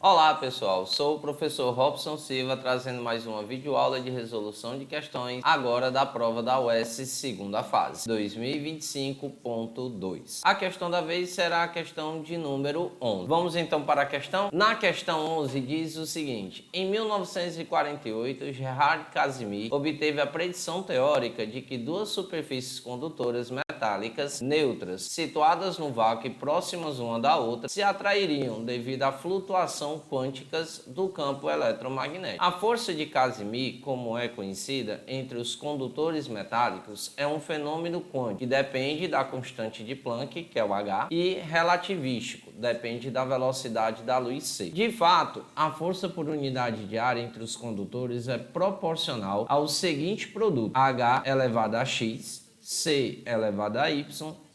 Olá pessoal, sou o professor Robson Silva trazendo mais uma videoaula de resolução de questões agora da prova da UES segunda fase 2025.2. A questão da vez será a questão de número 11. Vamos então para a questão? Na questão 11 diz o seguinte: em 1948, Gerhard Casimir obteve a predição teórica de que duas superfícies condutoras metálicas neutras situadas no vácuo e próximas uma da outra se atrairiam devido à flutuação quânticas do campo eletromagnético. A força de Casimir, como é conhecida entre os condutores metálicos, é um fenômeno quântico que depende da constante de Planck, que é o H, e relativístico, depende da velocidade da luz c. De fato, a força por unidade de área entre os condutores é proporcional ao seguinte produto: H elevado a x, C elevado a y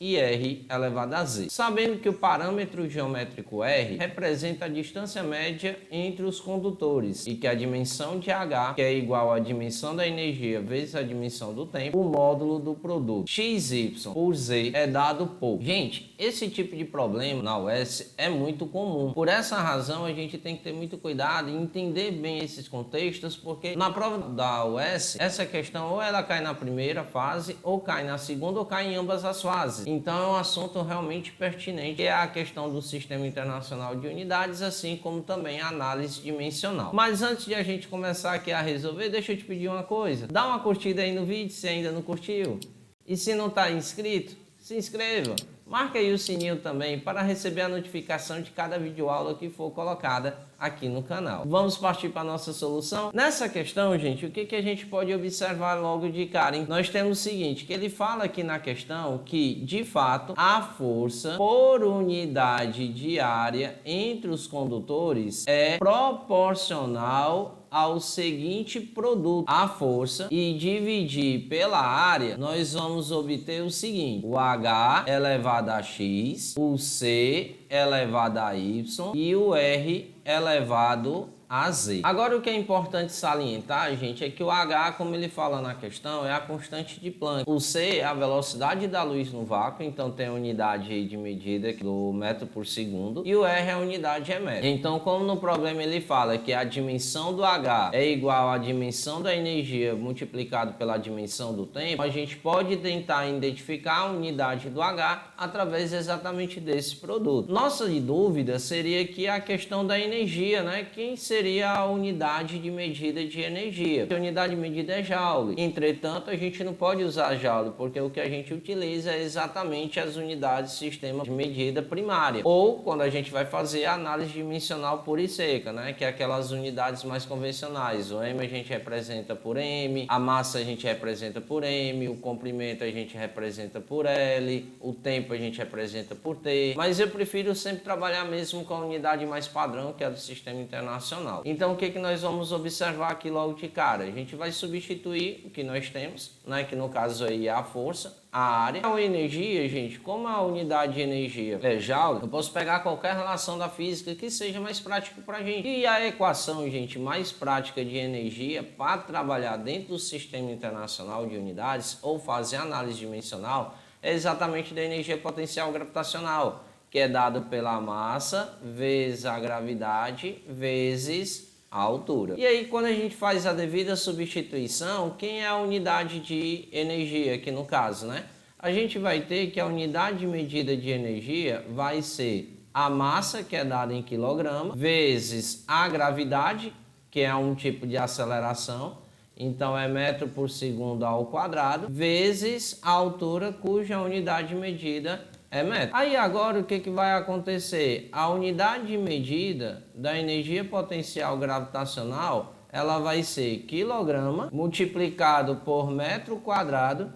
e R elevado a z. Sabendo que o parâmetro geométrico R representa a distância média entre os condutores e que a dimensão de H, que é igual à dimensão da energia vezes a dimensão do tempo, o módulo do produto XY por Z é dado por... Gente, esse tipo de problema na UES é muito comum. Por essa razão, a gente tem que ter muito cuidado e entender bem esses contextos, porque na prova da UES, essa questão ou ela cai na primeira fase, ou cai na segunda, ou cai em ambas as fases. Então é um assunto realmente pertinente, que é a questão do Sistema Internacional de Unidades, assim como também a análise dimensional. Mas antes de a gente começar aqui a resolver, deixa eu te pedir uma coisa. Dá uma curtida aí no vídeo se ainda não curtiu. E se não está inscrito, se inscreva. Marca aí o sininho também para receber a notificação de cada videoaula que for colocada aqui no canal. Vamos partir para a nossa solução? Nessa questão, gente, o que a gente pode observar logo de cara? Nós temos o seguinte, que ele fala aqui na questão que, de fato, a força por unidade de área entre os condutores é proporcional ao seguinte produto: a força, e dividir pela área, nós vamos obter o seguinte: o H elevado a x, o C elevado a y e o R elevado a z. Agora, o que é importante salientar, gente, é que o H, como ele fala na questão, é a constante de Planck. O C é a velocidade da luz no vácuo, então tem a unidade de medida do metro por segundo, e o R é a unidade é metro. Então, como no problema ele fala que a dimensão do H é igual à dimensão da energia multiplicado pela dimensão do tempo, a gente pode tentar identificar a unidade do H através exatamente desse produto. Nossa dúvida seria que a questão da energia, né? Quem seria a unidade de medida de energia? A unidade de medida é joule. Entretanto, a gente não pode usar joule, porque o que a gente utiliza é exatamente as unidades de sistema de medida primária. Ou quando a gente vai fazer a análise dimensional pura e seca, né? Que é aquelas unidades mais convencionais. O M a gente representa por M, a massa a gente representa por M, o comprimento a gente representa por L, o tempo a gente representa por T. Mas eu prefiro sempre trabalhar mesmo com a unidade mais padrão, que é a do sistema internacional. Então, o que nós vamos observar aqui logo de cara? A gente vai substituir o que nós temos, né? Que no caso aí é a força, a área. A energia, gente, como a unidade de energia é joule, eu posso pegar qualquer relação da física que seja mais prático para a gente. E a equação, gente, mais prática de energia para trabalhar dentro do sistema internacional de unidades ou fazer análise dimensional é exatamente da energia potencial gravitacional, que é dado pela massa vezes a gravidade vezes a altura. E aí, quando a gente faz a devida substituição, quem é a unidade de energia aqui no caso, né? A gente vai ter que a unidade de medida de energia vai ser a massa, que é dada em quilograma, vezes a gravidade, que é um tipo de aceleração, então é metro por segundo ao quadrado, vezes a altura, cuja unidade de medida é metro. Aí agora o que vai acontecer? A unidade de medida da energia potencial gravitacional, ela vai ser quilograma multiplicado por metro quadrado,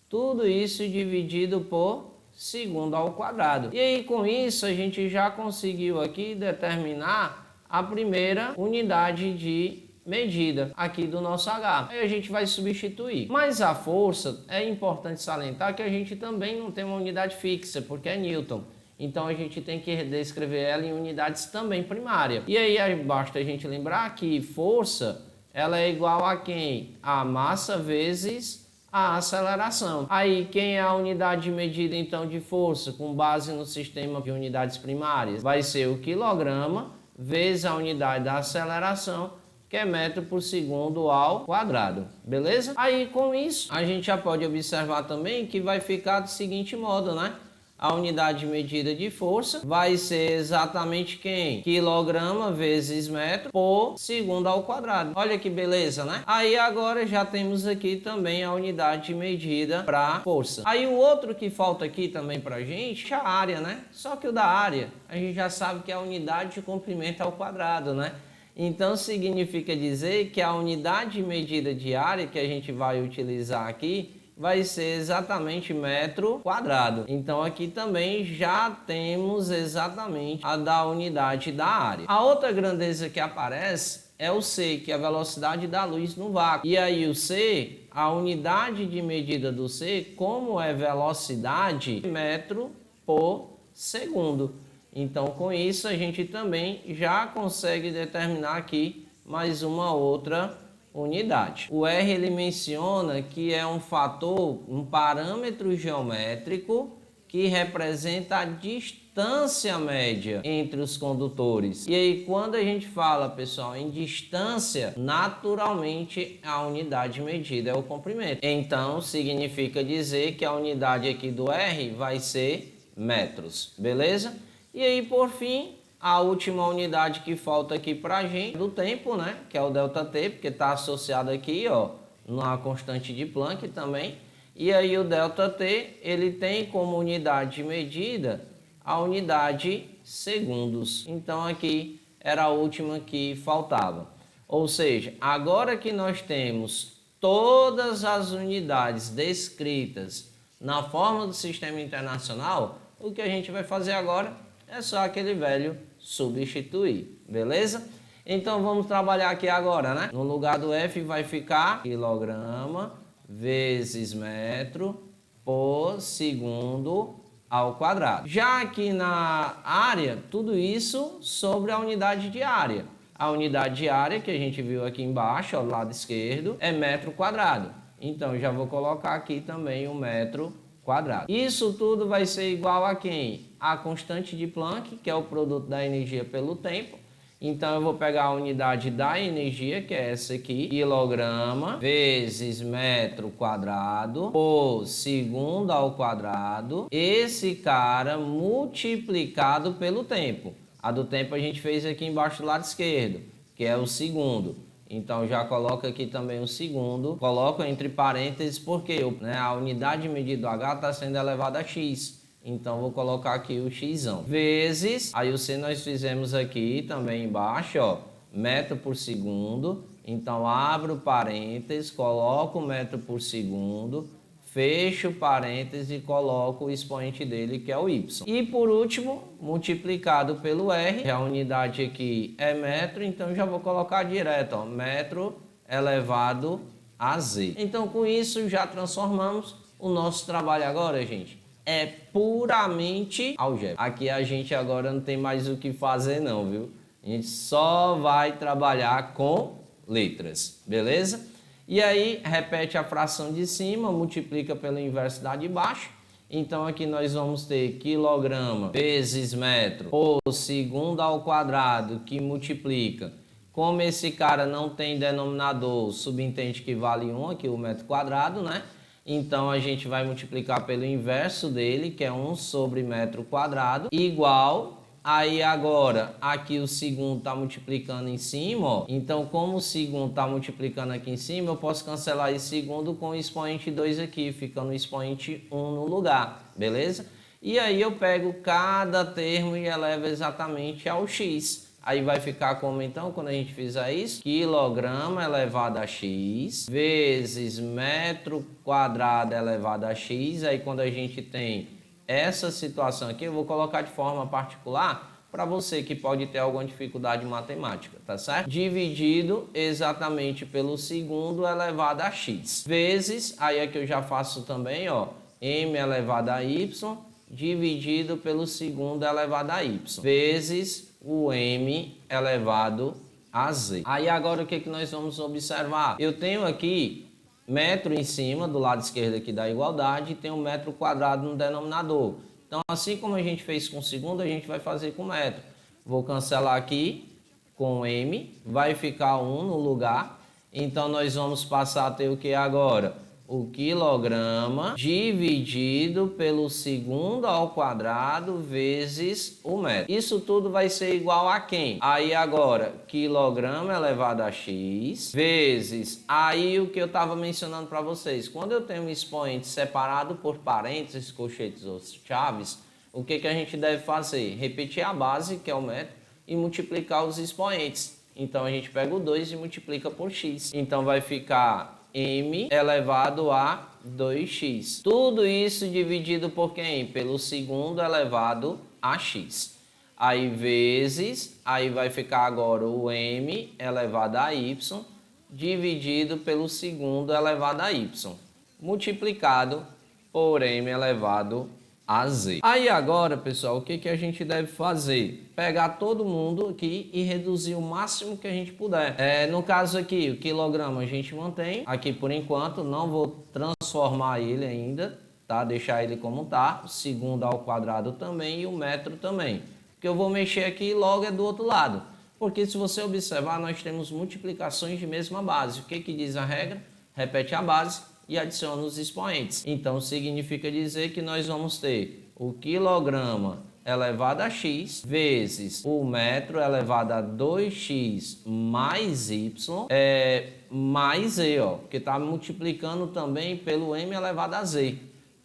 tudo isso dividido por segundo ao quadrado. E aí com isso a gente já conseguiu aqui determinar a primeira unidade de medida aqui do nosso H. Aí a gente vai substituir. Mas a força, é importante salientar que a gente também não tem uma unidade fixa, porque é Newton. Então a gente tem que descrever ela em unidades também primárias. E aí basta a gente lembrar que força, ela é igual a quem? A massa vezes a aceleração. Aí quem é a unidade de medida então de força com base no sistema de unidades primárias? Vai ser o quilograma vezes a unidade da aceleração, que é metro por segundo ao quadrado, beleza? Aí com isso a gente já pode observar também que vai ficar do seguinte modo, né? A unidade de medida de força vai ser exatamente quem? Quilograma vezes metro por segundo ao quadrado. Olha que beleza, né? Aí agora já temos aqui também a unidade de medida para força. Aí o outro que falta aqui também pra gente é a área, né? Só que o da área a gente já sabe que é a unidade de comprimento ao quadrado, né? Então significa dizer que a unidade de medida de área que a gente vai utilizar aqui vai ser exatamente metro quadrado. Então aqui também já temos exatamente a da unidade da área. A outra grandeza que aparece é o C, que é a velocidade da luz no vácuo. E aí o C, a unidade de medida do C, como é velocidade, metro por segundo. Então com isso a gente também já consegue determinar aqui mais uma outra unidade. O R ele menciona que é um fator, um parâmetro geométrico que representa a distância média entre os condutores. E aí quando a gente fala, pessoal, em distância, naturalmente a unidade medida é o comprimento. Então significa dizer que a unidade aqui do R vai ser metros, beleza? E aí por fim, a última unidade que falta aqui para a gente do tempo, né? Que é o ΔT, porque está associado aqui, ó, na constante de Planck também. E aí o ΔT, ele tem como unidade de medida a unidade segundos. Então aqui era a última que faltava. Ou seja, agora que nós temos todas as unidades descritas na forma do Sistema Internacional, o que a gente vai fazer agora é só aquele velho substituir, beleza? Então vamos trabalhar aqui agora, né? No lugar do F vai ficar quilograma vezes metro por segundo ao quadrado. Já aqui na área, tudo isso sobre a unidade de área. A unidade de área que a gente viu aqui embaixo, ao lado esquerdo, é metro quadrado. Então já vou colocar aqui também o metro quadrado. Isso tudo vai ser igual a quem? A constante de Planck, que é o produto da energia pelo tempo. Então eu vou pegar a unidade da energia, que é essa aqui, quilograma vezes metro quadrado por segundo ao quadrado. Esse cara multiplicado pelo tempo. A do tempo a gente fez aqui embaixo do lado esquerdo, que é o segundo. Então já coloca aqui também o segundo, coloco entre parênteses porque a unidade de medida do H está sendo elevada a x. Então vou colocar aqui o x, vezes, aí o C nós fizemos aqui também embaixo, ó, metro por segundo. Então abro parênteses, coloco metro por segundo, fecho parênteses e coloco o expoente dele, que é o y. E por último, multiplicado pelo R, a unidade aqui é metro, então já vou colocar direto, ó, metro elevado a z. Então com isso já transformamos o nosso trabalho agora, gente. É puramente algébra. Aqui a gente agora não tem mais o que fazer não, viu? A gente só vai trabalhar com letras, beleza? E aí, repete a fração de cima, multiplica pelo inverso da de baixo. Então, aqui nós vamos ter quilograma vezes metro por segundo ao quadrado, que multiplica. Como esse cara não tem denominador, subentende que vale 1 aqui o metro quadrado, né? Então, a gente vai multiplicar pelo inverso dele, que é 1 sobre metro quadrado, igual... Aí agora, aqui o segundo está multiplicando em cima, ó. Então, como o segundo está multiplicando aqui em cima, eu posso cancelar esse segundo com o expoente 2 aqui, ficando o expoente 1 no lugar, beleza? E aí eu pego cada termo e elevo exatamente ao x. Aí vai ficar como então, quando a gente fizer isso? Quilograma elevado a x, vezes metro quadrado elevado a x. Aí quando a gente tem essa situação aqui, eu vou colocar de forma particular para você que pode ter alguma dificuldade em matemática, tá certo? Dividido exatamente pelo segundo elevado a x. Vezes, aí aqui eu já faço também, ó, m elevado a y, dividido pelo segundo elevado a y. Vezes o m elevado a z. Aí agora o que nós vamos observar? Eu tenho aqui metro em cima, do lado esquerdo aqui da igualdade, e tem um metro quadrado no denominador. Então, assim como a gente fez com o segundo, a gente vai fazer com metro. Vou cancelar aqui, com m, vai ficar 1 no lugar. Então, nós vamos passar a ter o que agora? O quilograma dividido pelo segundo ao quadrado vezes o metro. Isso tudo vai ser igual a quem? Aí agora, quilograma elevado a x vezes... Aí o que eu estava mencionando para vocês. Quando eu tenho um expoente separado por parênteses, colchetes ou chaves, o que a gente deve fazer? Repetir a base, que é o metro, e multiplicar os expoentes. Então, a gente pega o 2 e multiplica por x. Então, vai ficar m elevado a 2x. Tudo isso dividido por quem? Pelo segundo elevado a x. Aí, vezes, aí vai ficar agora o m elevado a y, dividido pelo segundo elevado a y, multiplicado por m elevado a z. Aí agora, pessoal, o que a gente deve fazer? Pegar todo mundo aqui e reduzir o máximo que a gente puder. No caso aqui, o quilograma a gente mantém aqui por enquanto, não vou transformar ele ainda, tá? Deixar ele como tá, o segundo ao quadrado também e o metro também. Porque eu vou mexer aqui e logo é do outro lado. Porque se você observar, nós temos multiplicações de mesma base. O que diz a regra? Repete a base e adiciona os expoentes. Então, significa dizer que nós vamos ter o quilograma elevado a x vezes o metro elevado a 2x mais y mais z, ó, porque está multiplicando também pelo m elevado a z.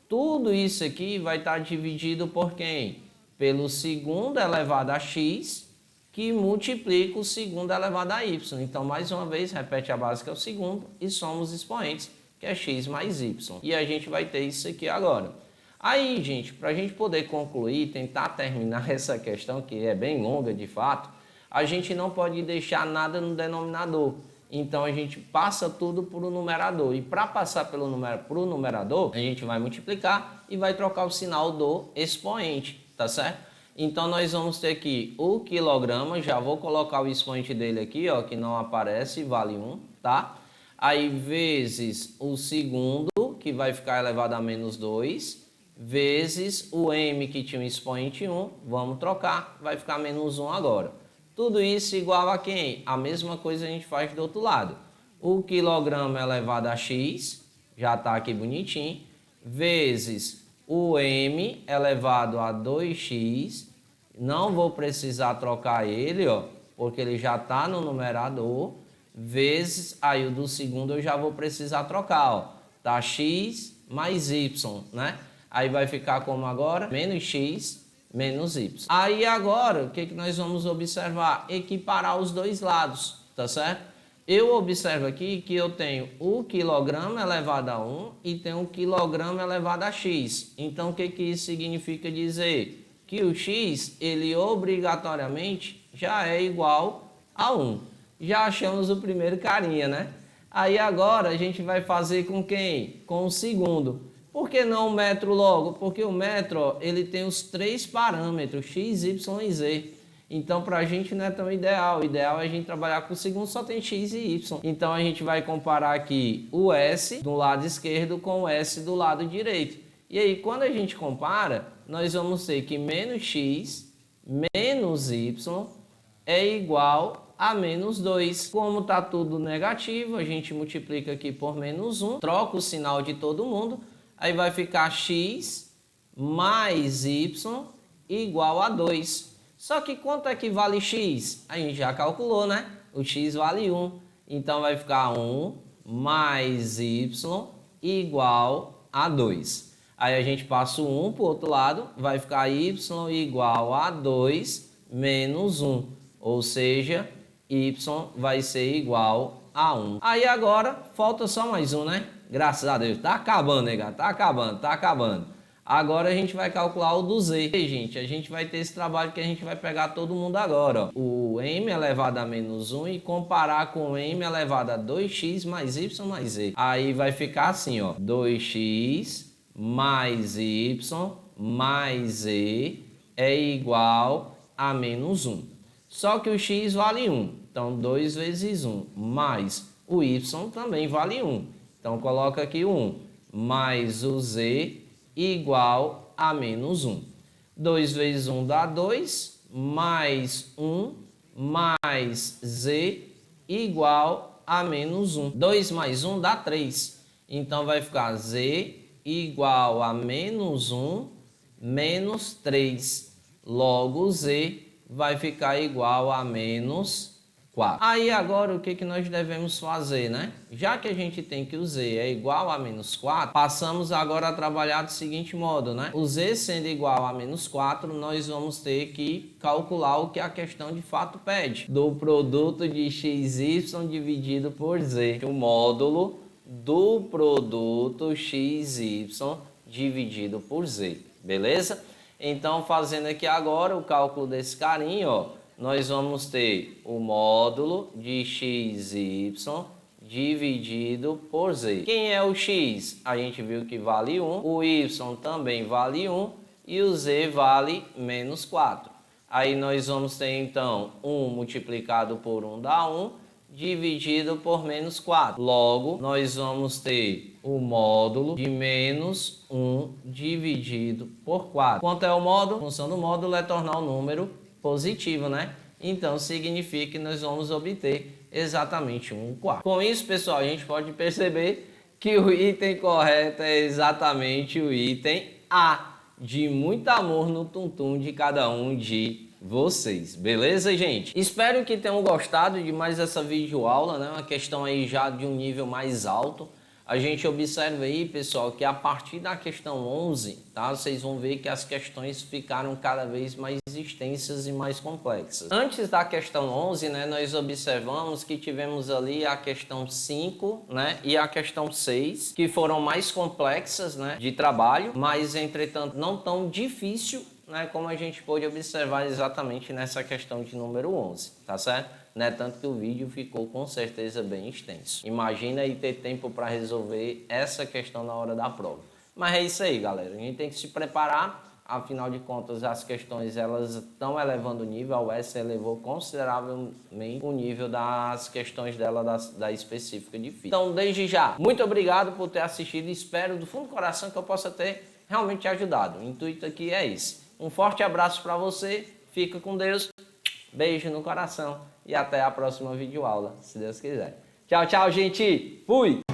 Tudo isso aqui vai estar dividido por quem? Pelo segundo elevado a x, que multiplica o segundo elevado a y. Então, mais uma vez, repete a base que é o segundo e soma os expoentes, que é x mais y. E a gente vai ter isso aqui agora. Aí, gente, para a gente poder concluir, tentar terminar essa questão, que é bem longa de fato, a gente não pode deixar nada no denominador. Então, a gente passa tudo para o numerador. E para passar para o numerador, a gente vai multiplicar e vai trocar o sinal do expoente, tá certo? Então, nós vamos ter aqui o quilograma, já vou colocar o expoente dele aqui, ó, que não aparece, vale 1, tá? Aí, vezes o segundo, que vai ficar elevado a menos 2, vezes o m, que tinha um expoente 1, vamos trocar, vai ficar menos 1 agora. Tudo isso igual a quem? A mesma coisa a gente faz do outro lado. O quilograma elevado a x, já está aqui bonitinho, vezes o m elevado a 2x, não vou precisar trocar ele, ó, porque ele já está no numerador, vezes, aí o do segundo eu já vou precisar trocar, ó, tá x mais y, né? Aí vai ficar como agora? Menos x menos y. Aí agora, o que nós vamos observar? Equiparar os dois lados, tá certo? Eu observo aqui que eu tenho o quilograma elevado a 1 e tenho o quilograma elevado a x. Então, o que isso significa dizer? Que o x, ele obrigatoriamente já é igual a 1. Já achamos o primeiro carinha, né? Aí agora a gente vai fazer com quem? Com o segundo. Por que não o metro logo? Porque o metro, ó, ele tem os 3 parâmetros, x, y e z. Então, para a gente não é tão ideal. O ideal é a gente trabalhar com o segundo, só tem x e y. Então, a gente vai comparar aqui o s do lado esquerdo com o s do lado direito. E aí, quando a gente compara, nós vamos ter que menos x menos y é igual a menos 2. Como está tudo negativo, a gente multiplica aqui por menos 1, troca o sinal de todo mundo, aí vai ficar x mais y igual a 2. Só que quanto é que vale x? A gente já calculou, né? O x vale 1. Então, vai ficar 1 mais y igual a 2. Aí, a gente passa o 1 para o outro lado, vai ficar y igual a 2 menos 1. Ou seja, y vai ser igual a 1. Aí, agora, falta só mais um, né? Graças a Deus. Tá acabando, negado. Tá acabando. Agora a gente vai calcular o do z. E, gente, a gente vai ter esse trabalho que a gente vai pegar todo mundo agora, ó. O m elevado a menos 1 e comparar com o m elevado a 2x mais y mais z. Aí vai ficar assim, ó. 2x mais y mais z é igual a menos 1. Só que o x vale 1. Então, 2 vezes 1 mais o y também vale 1. Então, coloca aqui o 1 mais o z igual a menos 1. 2 vezes 1 dá 2, mais 1 mais Z igual a menos 1. 2 mais 1 dá 3. Então vai ficar Z igual a menos 1 menos 3. Logo, Z vai ficar igual a menos 4. Aí agora o que nós devemos fazer, né? Já que a gente tem que o Z é igual a menos 4, passamos agora a trabalhar do seguinte modo, né? O Z sendo igual a menos 4, nós vamos ter que calcular o que a questão de fato pede. Do produto de XY dividido por Z. O módulo do produto XY dividido por Z. Beleza? Então, fazendo aqui agora o cálculo desse carinho, ó, nós vamos ter o módulo de XY dividido por Z. Quem é o X? A gente viu que vale 1, o Y também vale 1 e o Z vale menos 4. Aí nós vamos ter então 1 multiplicado por 1 dá 1, dividido por menos 4. Logo, nós vamos ter o módulo de menos 1 dividido por 4. Quanto é o módulo? A função do módulo é tornar o número positivo, né? Então, significa que nós vamos obter exatamente 1 quarto. Com isso, pessoal, a gente pode perceber que o item correto é exatamente o item A, de muito amor no tum-tum de cada um de vocês, beleza, gente? Espero que tenham gostado de mais essa videoaula, né? Uma questão aí já de um nível mais alto. A gente observa aí, pessoal, que a partir da questão 11, tá? Vocês vão ver que as questões ficaram cada vez mais extensas e mais complexas. Antes da questão 11, né, nós observamos que tivemos ali a questão 5, né, e a questão 6, que foram mais complexas, né, de trabalho, mas, entretanto, não tão difícil, né, como a gente pôde observar exatamente nessa questão de número 11, tá certo? Né? Tanto que o vídeo ficou com certeza bem extenso. Imagina aí ter tempo para resolver essa questão na hora da prova. Mas é isso aí, galera. A gente tem que se preparar. Afinal de contas, as questões elas estão elevando o nível. A UES elevou consideravelmente o nível das questões dela da específica de física. Então, desde já, muito obrigado por ter assistido. Espero do fundo do coração que eu possa ter realmente te ajudado. O intuito aqui é esse. Um forte abraço para você. Fica com Deus. Beijo no coração e até a próxima videoaula, se Deus quiser. Tchau, tchau, gente. Fui!